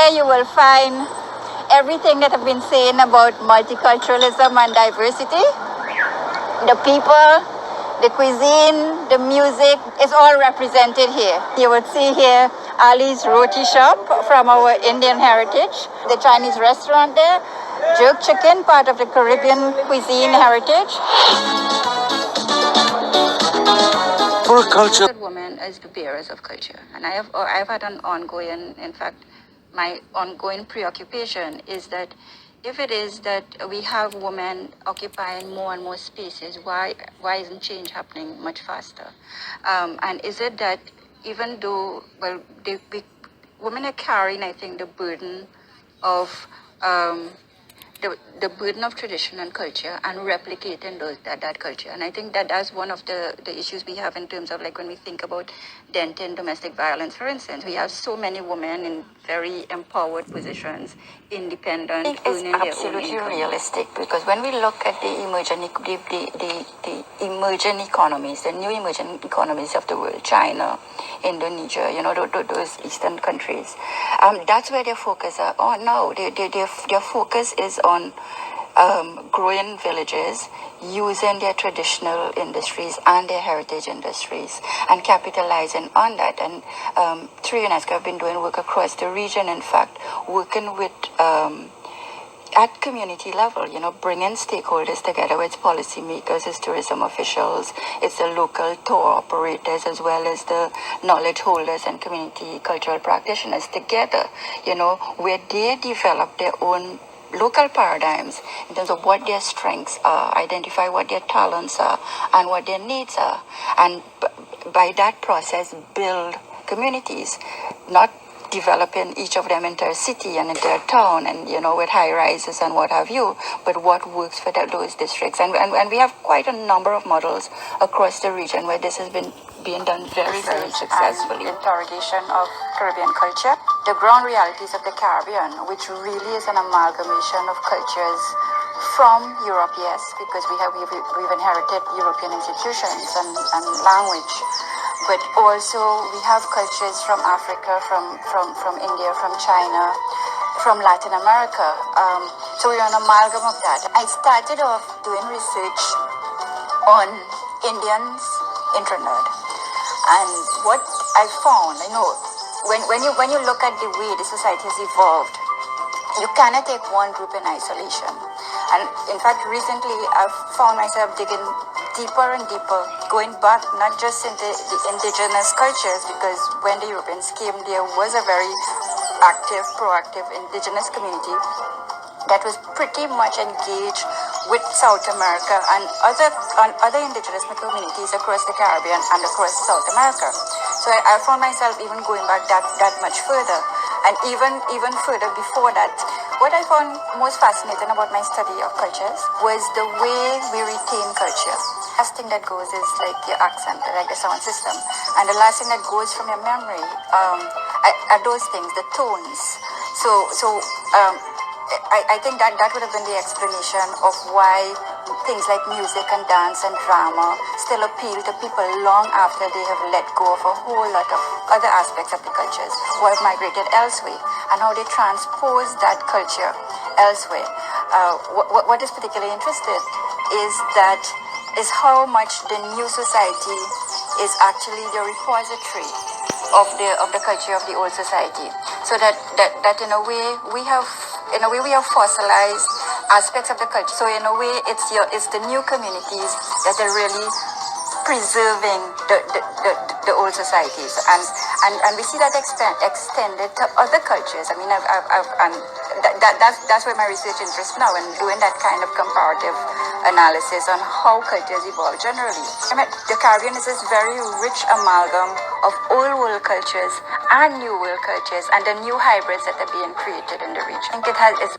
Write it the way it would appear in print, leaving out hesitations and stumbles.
here you will find everything that I've been saying about multiculturalism and diversity. The people, the cuisine, the music is all represented here. You would see here Ali's Roti Shop from our Indian heritage, the Chinese restaurant there, jerk chicken, part of the Caribbean cuisine heritage. For culture, women as the bearers of culture, and I've had an ongoing, in fact, my ongoing preoccupation is that if it is that we have women occupying more and more spaces, why isn't change happening much faster? And is it that even though, well, women are carrying, I think, the burden of the burden of tradition and culture and replicating that culture. And I think that that's one of the issues we have in terms of like when we think about denting domestic violence, for instance. We have so many women in very empowered positions, independent, it's absolutely realistic because when we look at the emerging economies, the new emerging economies of the world, China, Indonesia, those eastern countries, that's where their focus are on now. Their focus is on growing villages, using their traditional industries and their heritage industries and capitalizing on that. And through UNESCO, have been doing work across the region, in fact, working with at community level, bringing stakeholders together, with policymakers, it's tourism officials, it's the local tour operators, as well as the knowledge holders and community cultural practitioners together, where they develop their own local paradigms in terms of what their strengths are, identify what their talents are and what their needs are, and by that process build communities, not developing each of them into a city and into a town and with high rises and what have you, but what works for those districts. And we have quite a number of models across the region where this has been being done very, very successfully. Interrogation of Caribbean culture, the ground realities of the Caribbean, which really is an amalgamation of cultures from Europe, yes, because we've inherited European institutions and language, but also we have cultures from Africa, from India, from China, from Latin America. So we're an amalgam of that. I started off doing research on Indians intranet. And what I found, when you look at the way the society has evolved, you cannot take one group in isolation. And in fact, recently I've found myself digging deeper and deeper, going back not just into the indigenous cultures, because when the Europeans came, there was a very active, proactive indigenous community that was pretty much engaged with South America and other indigenous communities across the Caribbean and across South America. So I found myself even going back that much further, and even further before that. What I found most fascinating about my study of cultures was the way we retain culture. The last thing that goes is like your accent, like the sound system, and the last thing that goes from your memory are those things, the tones. I think that would have been the explanation of why things like music and dance and drama still appeal to people long after they have let go of a whole lot of other aspects of the cultures who have migrated elsewhere, and how they transpose that culture elsewhere. What is particularly interesting is how much the new society is actually the repository of the culture of the old society. So that in a way we have fossilized aspects of the culture. So in a way it's the new communities that are really preserving the old societies, and we see that extended to other cultures. I mean, that's where my research interests now, in doing that kind of comparative analysis on how cultures evolve generally. I mean, the Caribbean is this very rich amalgam of old world cultures and new world cultures, and the new hybrids that are being created in the region. I think it's